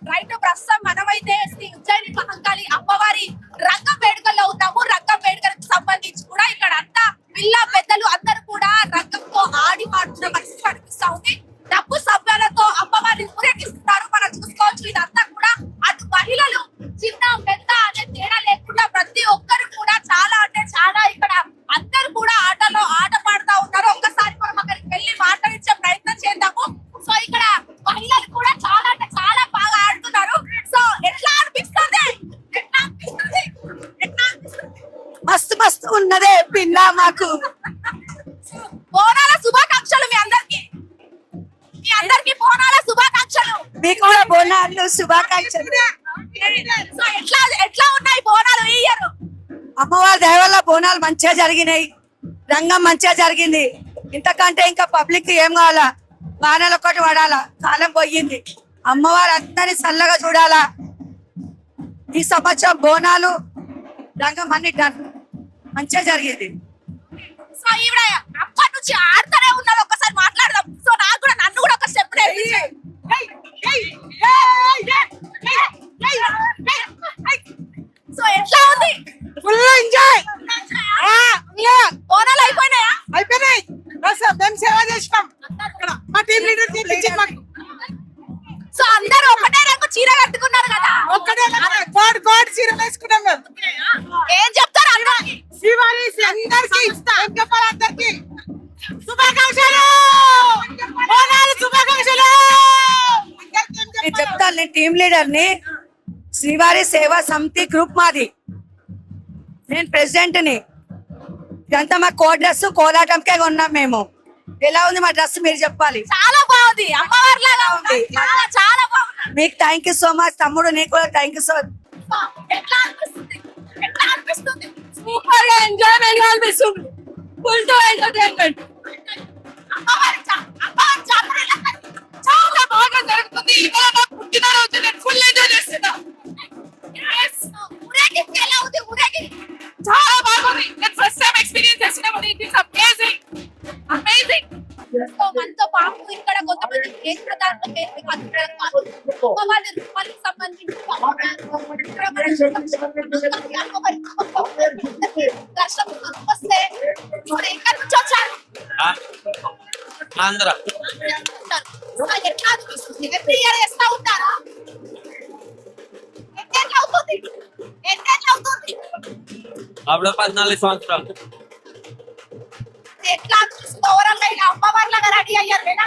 Right ప్రస్తుతం మనమైతే శ్రీ ఉజ్జయిని మహంకాళి అమ్మవారి రంగం వేడుకల్లో ఉన్నాము. రంగం వేడుకలకు సంబంధించి కూడా ఇక్కడ అంతా పిల్ల పెద్దలు అందరూ కూడా రంగంతో ఆడి పాడుతున్న పరిస్థితి కనిపిస్తా ఉంది. డబ్బు సభ్యులతో అమ్మవారిని ఊరేగిస్తున్నారు. మనం చూసుకోవచ్చు ఇదంతా కూడా అటు మహిళలు చిన్న పెద్ద అనే తేడా లేకుండా ప్రతి ఒక్కరు కూడా చాలా అంటే చాలా ఇక్కడ అందరూ కూడా ఆటలో ఆట పాడుతా ఉన్నారు. ఒక్కసారి మనం అక్కడికి వెళ్ళి మాట్లాడించే ప్రయత్నం చేద్దాము. సో ఇక్కడ మహిళలు కూడా చాలా అంటే చాలా బాగా ఆడుతున్నారు. సో ఎట్లా అనిపిస్తుంది? ఎట్లా అనిపిస్తుంది? ఎట్లా అనిపిస్తుంది? మస్తు మస్తు ఉన్నదే పిల్ల మాకు. బోనాల శుభాకాంక్షలు మీ అందరికి. మీ అందరికి బోనాల శుభాకాంక్షలు. మీకు కూడా బోనాలు శుభాకాంక్షలు. సో ఎట్లా ఎట్లా ఉన్నాయి బోనాలు ఈ ఇయర్? అమ్మవారి దయ వల్ల బోనాలు మంచిగా జరిగినాయి. రంగం మంచిగా జరిగింది. ఇంతకంటే ఇంకా పబ్లిక్ ఏం కావాలా? వానలు ఒకటి పడాలా. కాలం పోయింది. అమ్మవారు అందరినీ చల్లగా చూడాలా. ఈ సంవత్సరం బోనాలు రంగం అన్ని మంచిగా జరిగింది. సో ఈవిడ అప్పటి నుంచి ఆడుతూనే ఉన్నారు. ఒక్కసారి మాట్లాడదాం. సో నాకు కూడా నన్ను కూడా ఒక స్టెప్ సో ఎట్లా ఉంది? Full enjoy. బోనాలు అయిపోయినాయా? అయిపోయినాయి. మేము సేవ చేసినాం. మా టీం లీడర్ తీపించి మాకు సో అందరూ ఒకటే రంగు చీర కట్టుకున్నారు కదా? ఒక్కడే కోడి చీర వేసుకున్నాం మేము. ఏం చెప్తారు అందరికి? శ్రీవారి అందరికి అందరికి శుభాకాంక్షలు. బోనాలు శుభాకాంక్షలు. నేను చెప్తాను. నేను టీం లీడర్ ని. శ్రీవారి సేవా సమితి గ్రూప్ మాది. నేను ప్రెసిడెంట్ ని. ఇదంతా మా కోడ్ డ్రెస్ కోలాటంకే కొన్నాం మేము. ఎలా ఉంది మా డ్రెస్ మీరు చెప్పాలి. చాలా బాగుంది. అమ్మవారి లాగా ఉంది. చాలా చాలా బాగుంది. మీకు థ్యాంక్ యూ సో మచ్ తమ్ముడు. నీకు కూడా థ్యాంక్ యూ సో మచ్. ఎట్లా అనిపిస్తుంది? ఎట్లా అనిపిస్తుంది? సూపర్ గా ఎంజాయ్మెంట్ అనిపిస్తుంది. Full to entertainment. అమ్మవారి జాతర ఎలా ఉంది? చాలా బాగా జరుగుతుంది. ఇవాళ నా పుట్టినరోజు. నేను ఫుల్ ఎంజాయ్ చేస్తున్నా. ఊరేగింపు ఎలా ఉంది? ఊరేగింపు చాలా బాగుంది. నేను ఫస్ట్ టైం ఎక్స్పీరియన్స్ చేసినాము. It is amazing. Amazing. So మనతో పాటు ఇక్కడ కొంతమంది కేంద్రదారులు అమ్మవారి రూపాలకు సంబంధించి దర్శనం వస్తే ఎక్కడి నుంచి వచ్చారు? ఆంధ్ర. ఎట్లా అనిపిస్తుంది? ఎవ్రీ ఇయర్ వేస్తా ఉంటారా? ఎన్నేళ్ళు అవుతుంది? ఎన్నేళ్ళు అవుతుంది? అప్పుడు 14 సంవత్సరాలు. ఎట్లా అనిపిస్తుంది? ఓవరాల్ గా ఇలా అమ్మవారి లాగా రెడీ అయ్యారు. ఎలా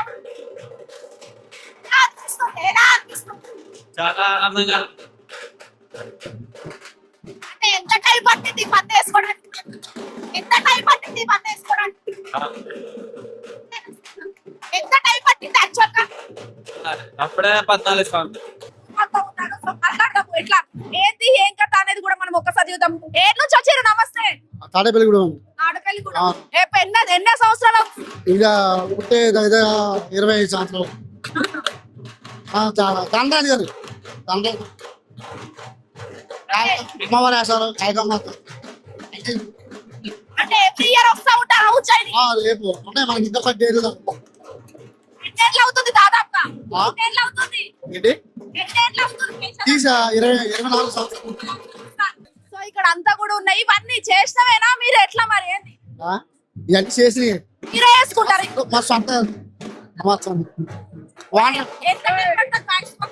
అనిపిస్తుంది? ఎలా అనిపిస్తుంది? చాలా ఆనందంగా. అంటే ఎంత టైం పట్టింది పన్ను వేసుకోవడానికి? ఎంత టైం పట్టింది పన్ను వేసుకోవడానికి? ఎంత టైం పట్టింది యాక్చువల్ గా? అప్పుడే 14 సంవత్సరాలు. మాట్లాడదాము. ఎట్లా ఏంది ఏం కథ అనేది కూడా మనం ఒక్కసారి చూద్దాం. ఏ నుంచి వచ్చారు? నమస్తే. తాడేపల్లి కూడా ఆడపల్లి కూడా. ఎన్నో సంవత్సరాలు? ఇంకా ఉంటే 25 సంవత్సరాలు. చాలా తండ్రి గారు తండ్రి అమ్మవారి వేసారు. అంటే ఎవ్రీ ఇయర్ వస్తా ఉంటారా ఉజ్జయిని? రేపు అంటే మనకి ఇంకొక డేట్ ఎన్నేళ్ళు అవుతుంది దాదాపుగా? ఎన్నేళ్ళు అవుతుంది? ఏంటి ఎన్నేళ్ళు అవుతుంది? తీసా 24 సంవత్సరాలు. సో ఇక్కడ అంతా కూడా ఉన్నాయి. ఇవన్నీ చేసినవేనా మీరు? ఎట్లా మరి ఏంది? ఇవన్నీ చేసి మీరే వేసుకుంటారు? మా సొంత వాటర్ ఎంత టైం పడుతుంది maximum?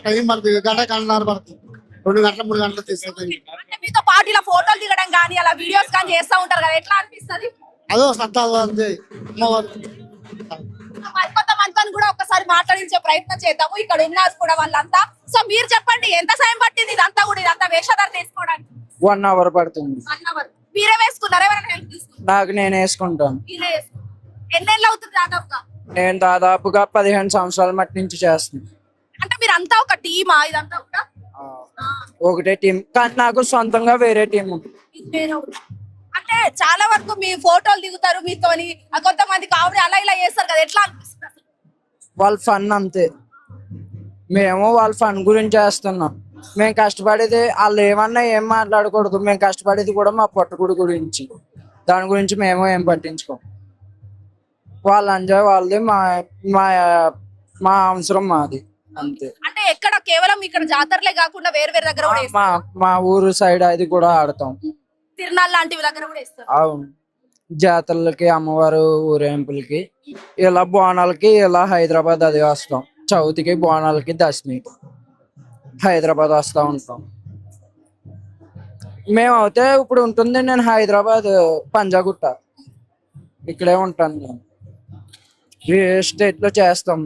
టైం పడుతుంది. గంట గంటన్నర పడుతుంది. 2 గంటలు 3 గంటలు తీసుకుంటుంది. అంటే మీతో పాటు ఇలా ఫోటోలు దిగడం కానీ అలా వీడియోస్ కానీ చేస్తా ఉంటారు కదా, ఎట్లా అనిపిస్తుంది? అదో సంతాలు అంతే అమ్మవారు. కొంతమందితో కూడా ఒకసారి మాట్లాడించే ప్రయత్నం చేద్దాము. ఇక్కడ ఉన్నారు కూడా వాళ్ళంతా. సో మీరు చెప్పండి, ఎంత సమయం పట్టింది ఇదంతా కూడా ఇదంతా వేషధారణ వేసుకోవడానికి? 1 అవర్ పడుతుంది. 1 అవర్. మీరే వేసుకున్నారా? ఎవరైనా హెల్ప్ తీసుకున్నారా? నాకు నేను వేసుకుంటాను. మీరే వేసుకున్నారు. ఎన్నేళ్ళు అవుతుంది దాదాపుగా? నేను దాదాపుగా 15 సంవత్సరాల మట్టి నుంచి చేస్తున్నాను. అంటే మీరు అంతా ఒక టీమా? ఇదంతా కూడా ఒకటే టీం, కానీ నాకు సొంతంగా వేరే టీం ఉంది. అంటే చాలా వరకు మీ ఫోటోలు దిగుతారు మీతోని, కొంతమంది కామెడీ అలా ఇలా చేస్తారు కదా, ఎట్లా అనిపిస్తుంది అసలు? వాళ్ళ ఫన్ అంతే. మేము వాళ్ళ ఫన్ గురించి చేస్తున్నాం. మేము కష్టపడేది వాళ్ళు ఏమన్నా ఏం మాట్లాడకూడదు. మేము కష్టపడేది కూడా మా పట్టుకుడి గురించి. దాని గురించి మేము ఏం పట్టించుకోం. వాళ్ళ ఎంజాయ్ వాళ్ళది, మా మా మా అవసరం మాది అంతే. అంటే ఎక్కడ కేవలం ఇక్కడ జాతరలే కాకుండా వేరే వేరే దగ్గర కూడా మా వేస్తారు. మా ఊరు సైడ్ అది కూడా ఆడతాం. తిరునాళ్ళు లాంటివి దగ్గర కూడా వేస్తారు. అవును, జాతరలకి, అమ్మవారు ఊరేంపులకి, ఇలా బోనాలకి ఇలా హైదరాబాద్ అది వస్తాం. చవితికి, బోనాలకి, దశమికి హైదరాబాద్ వస్తూ ఉంటాం. మేమైతే ఇప్పుడు ఉంటుంది, నేను హైదరాబాద్ పంజాగుట్ట ఇక్కడే ఉంటాను. నేను ఏ స్టేట్ లో చేస్తాం,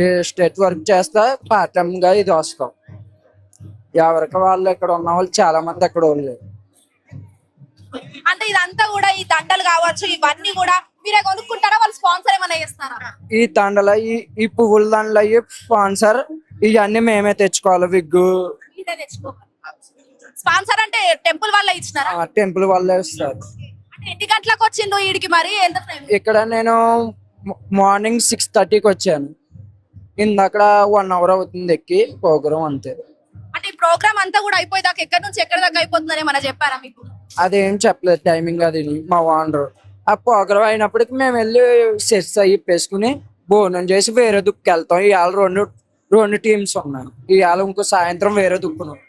ఏ స్టేట్ వర్క్ చేస్తా, పార్ట్ టైం గా ఇది వస్తాం. ఎవరికి వాళ్ళు ఇక్కడ ఉన్న వాళ్ళు చాలా మంది అక్కడ వాళ్ళు. అంటే ఇదంతా కూడా ఈ దండలు కావచ్చు ఇవన్నీ కూడా మీరే కొనుక్కుంటారా, వాళ్ళు స్పాన్సర్ ఏమైనా చేస్తారా? ఈ దండల ఈ పువ్వుల దండలు అయ్యి స్పాన్సర్, ఇవన్నీ మేమే తెచ్చుకోవాలి. విగ్గు మీరే తెచ్చుకోవాలి. స్పాన్సర్ అంటే టెంపుల్ వాళ్ళ ఇచ్చినారా? టెంపుల్ వాళ్ళే ఇస్తారు. అంటే ఎన్ని గంటలకు వచ్చిండు ఈడికి, మరి ఎంత టైం? ఇక్కడ నేను మార్నింగ్ 6:30కి వచ్చాను. ఇందాక 1 hour అవుతుంది ఎక్కి ప్రోగ్రామ్ అంతే. అంటే ఈ ప్రోగ్రామ్ అంతా కూడా అయిపోయేదాకా ఎక్కడి నుంచి ఎక్కడి దాకా అయిపోతుందని ఏమైనా చెప్పారా మీకు? అదేం చెప్పలేదు టైమింగ్. అది మా ఓనర్ ఆ ప్రోగ్రామ్ అయినప్పటికి మేము వెళ్ళి సెట్స్ అయ్యి వేసుకుని భోజనం చేసి వేరే దుక్కి వెళ్తాం. ఇవాళ రెండు టీమ్స్ ఉన్నాయి. ఇవాళ ఇంకో సాయంత్రం వేరే దుక్కున్నాం.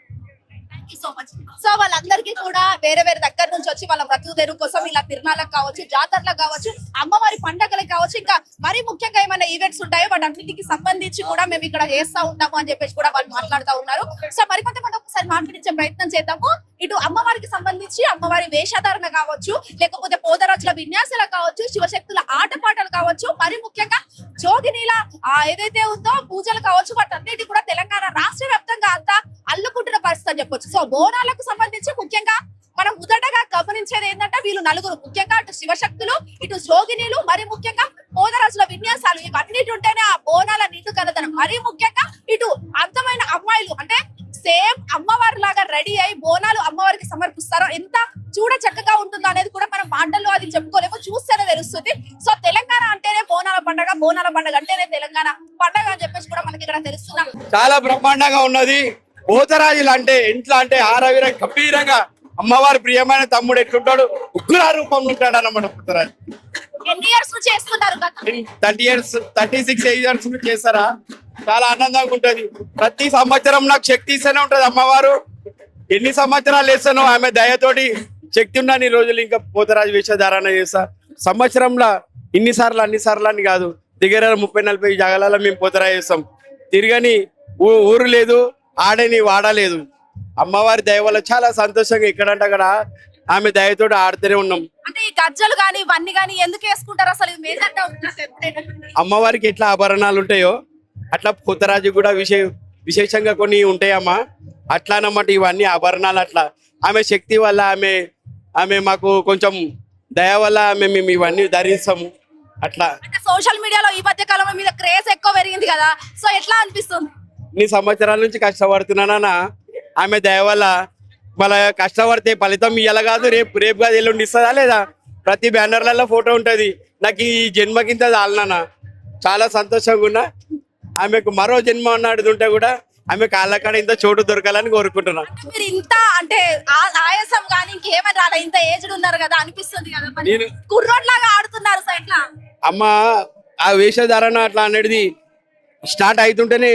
సో వాళ్ళందరికీ కూడా వేరే వేరే దగ్గర నుంచి వచ్చి వాళ్ళ బ్రతుకు తెరువు కోసం ఇలా తిరునాళ్ళకు కావచ్చు, జాతరలకు కావచ్చు, అమ్మవారి పండగలకు కావచ్చు, ఇంకా మరీ ముఖ్యంగా ఏమైనా ఈవెంట్స్ ఉంటాయో వాటన్నిటికి సంబంధించి కూడా మేము ఇక్కడ చేస్తా ఉంటాము అని చెప్పేసి కూడా వాళ్ళు మాట్లాడుతూ ఉన్నారు. సో మరికొంతమంది ఒకసారి మాట్లాడించే ప్రయత్నం చేద్దాము. ఇటు అమ్మవారికి సంబంధించి అమ్మవారి వేషధారణ కావచ్చు, లేకపోతే పోతరాజుల విన్యాసాలు కావచ్చు, శివశక్తుల ఆటపాటలు కావచ్చు, మరి ముఖ్యంగా జోగినీల ఏదైతే ఉందో పూజలు కావచ్చు, వాటన్నిటి కూడా తెలంగాణ రాష్ట్ర వ్యాప్తంగా అంతా అల్లుకుంటున్న పరిస్థితి అని చెప్పొచ్చు. సో బోనాలకు సంబంధించి ముఖ్యంగా మనం మొదటగా గమనించేది ఏంటంటే వీళ్ళు నలుగురు, ముఖ్యంగా అటు శివశక్తులు, ఇటు జోగినీలు, మరి ముఖ్యంగా పోతరాజుల విన్యాసాలు, ఇవన్నిటి ఉంటేనే ఆ బోనాల నిండు కలదనం. మరి ముఖ్యంగా ఇటు అందమైన అమ్మాయిలు, అంటే సేమ్ అమ్మవారి లాగా రెడీ అయి బోనాలు అమ్మవారికి సమర్పిస్తారో ఎంత చూడ చక్కగా ఉంటుందో అనేది కూడా మనం మాటల్లో అది చెప్పుకోలేము, చూస్తేనే తెలుస్తుంది. సో తెలంగాణ అంటేనే బోనాల పండుగ, బోనాల పండుగ అంటేనే తెలంగాణ పండుగ అని చెప్పేసి కూడా మనకి ఇక్కడ తెలుస్తున్నాం. చాలా బ్రహ్మాండంగా ఉన్నది. పోతరాజులు అంటే ఎట్లా అంటే ఆరవీర గంభీరంగా అమ్మవారి ప్రియమైన తమ్ముడు ఎట్లుంటాడు, ఉగ్ర రూపంలో ఉంటాడు అన్నమాట పోతరాజు. ఎన్ని ఇయర్స్ నుంచి చేస్తున్నారు? 30 years 36 years నుంచి చేస్తారా. చాలా ఆనందంగా ఉంటది. ప్రతి సంవత్సరం నాకు శక్తి ఇస్తూనే ఉంటది అమ్మవారు. ఎన్ని సంవత్సరాలు వేస్తానో ఆమె దయతోటి శక్తి ఉన్నన్ని రోజులు ఇంకా పోతరాజు వేషధారణ చేస్తా. సంవత్సరంలో అన్నిసార్లు అని కాదు, దగ్గర 30-40 జాగాలలో మేము పోతరాజు చేస్తాం. తిరగని ఊరు లేదు, ఆడని వాడలేదు. అమ్మవారి దయ వల్ల చాలా సంతోషంగా ఎక్కడంటే అక్కడ ఆమె దయతోటి ఆడుతూనే ఉన్నాం. అంటే ఈ గజ్జలు గాని ఇవన్నీ గాని ఎందుకు వేసుకుంటారు అసలు? మేజర్ అమ్మవారికి ఎట్లా ఆభరణాలు ఉంటాయో అట్లా పోతరాజు కూడా విశేషంగా కొన్ని ఉంటాయమ్మా. అట్లా అన్నమాట ఇవన్నీ ఆభరణాలు. అట్లా ఆమె శక్తి వల్ల ఆమె మాకు కొంచెం దయ వల్ల మేము ఇవన్నీ ధరిస్తాము. అట్లా అంటే సోషల్ మీడియాలో ఈ మధ్య కాలంలో మీద క్రేజ్ ఎక్కువ పెరిగింది కదా, సో ఎట్లా అనిపిస్తుంది? ఇన్ని సంవత్సరాల నుంచి కష్టపడుతున్నానా, ఆమె దయ వల్ల వాళ్ళ కష్టపడితే ఫలితం ఇయ్యాల కాదు, రేపు కాదు ఎల్లుండి ఇస్తుందా లేదా? ప్రతి బ్యానర్లలో ఫోటో ఉంటది. నాకు ఈ జన్మకింత చాలనా, చాలా సంతోషంగా ఉన్నా. ఆమెకు మరో జన్మ అన్నాడు ఉంటే కూడా ఆమె కాళ్ళకాడ ఇంత చోటు దొరకాలని కోరుకుంటున్నా. మీరు ఇంత అంటే ఆయాసం కానీ ఇంకేమైనా రాలే, ఇంత ఏజ్డ్ ఉన్నారు కదా అనిపిస్తుంది కదా, నేను కుర్రోడ్లాగా ఆడుతున్నారు సైడ్ లా. అమ్మ ఆ వేషధారణ అట్లా అనేది స్టార్ట్ అవుతుంటేనే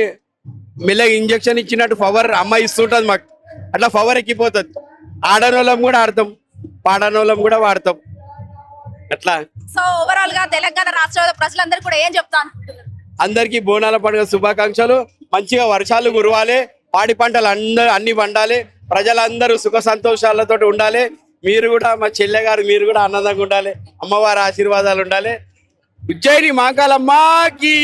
మెల్లగా ఇంజక్షన్ ఇచ్చినట్టు పవర్ అమ్మ ఇస్తుంటది మాకు. అట్లా పవర్ ఎక్కిపోతుంది. ఆడనోళ్ళం కూడా ఆడతాం, పాడనోళ్ళం కూడా వాడతాం. అట్లా సో ఓవరాల్ గా తెలంగాణ రాష్ట్ర ప్రజలందరూ కూడా ఏం చెప్తాను? అందరికీ బోనాల పండుగ శుభాకాంక్షలు. మంచిగా వర్షాలు కురవాలి, పాడి పంటలు అన్ని పండాలి, ప్రజలందరూ సుఖ సంతోషాలతో ఉండాలి. మీరు కూడా మా చెల్లె గారు మీరు కూడా ఆనందంగా ఉండాలి, అమ్మవారి ఆశీర్వాదాలు ఉండాలి. ఉజ్జయిని మాంకాలమ్మకి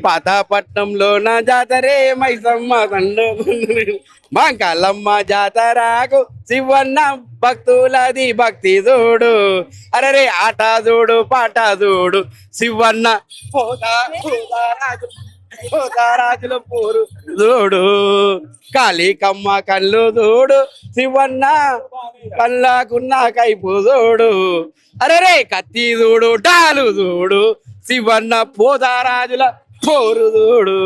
పాతాపట్నంలో నా జాతరే మైసమ్మ మాంకాలమ్మ జాతరకు శివన్న భక్తులది భక్తి చూడు. అరే ఆట చూడు పాట చూడు శివన్న పోతారాజుల పోరు చూడు. కాళీకమ్మ కళ్ళు చూడు, శివన్న కళ్ళకున్న కైపు చూడు. అరే కత్తి చూడు, డాలు చూడు, శివన్న పోతారాజుల పోరు చూడు.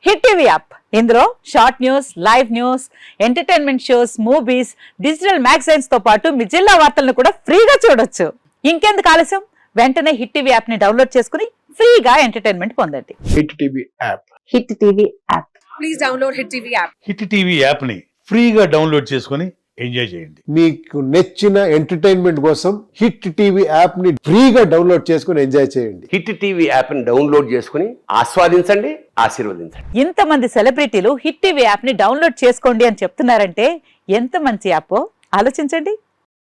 హిట్ టీవీ యాప్ ఇందులో short news, live news, entertainment shows, movies, digital magazines తో పాటు మీ జిల్లా వార్తలను కూడా ఫ్రీగా చూడొచ్చు. ఇంకెందుకు ఆలస్యం, వెంటనే హిట్ టీవీ యాప్ ని డౌన్లోడ్ చేసుకుని ఫ్రీగా ఎంటర్టైన్మెంట్ పొందండి. Hit TV app. Hit TV app. Hit TV app ని ఫ్రీగా డౌన్లోడ్ చేసుకొని ఎంజాయ్ చేయండి. మీకు నచ్చిన ఎంటర్టైన్మెంట్ కోసం హిట్ టీవీ యాప్ ని ఫ్రీగా డౌన్లోడ్ చేసుకుని ఎంజాయ్ చేయండి. హిట్ టీవీ యాప్ ని డౌన్లోడ్ చేసుకుని ఆస్వాదించండి, ఆశీర్వదించండి. ఇంతమంది సెలబ్రిటీలు హిట్ టీవీ యాప్ ని డౌన్లోడ్ చేసుకోండి అని చెప్తున్నారంటే ఎంత మంచి యాప్ ఆలోచించండి.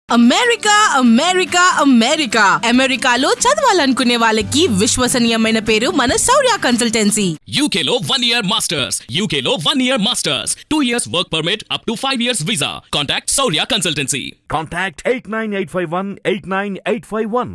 అమెరికా అమెరికా అమెరికా అమెరికాలో చదవాలనుకునే వాళ్ళకి విశ్వసనీయమైన పేరు మన శౌర్య కన్సల్టెన్సీ. UK లో 1 year masters, UK లో 1 year masters, 2 years work permit up to 5 years visa. Contact Saurya Consultancy. Contact 89851 89851.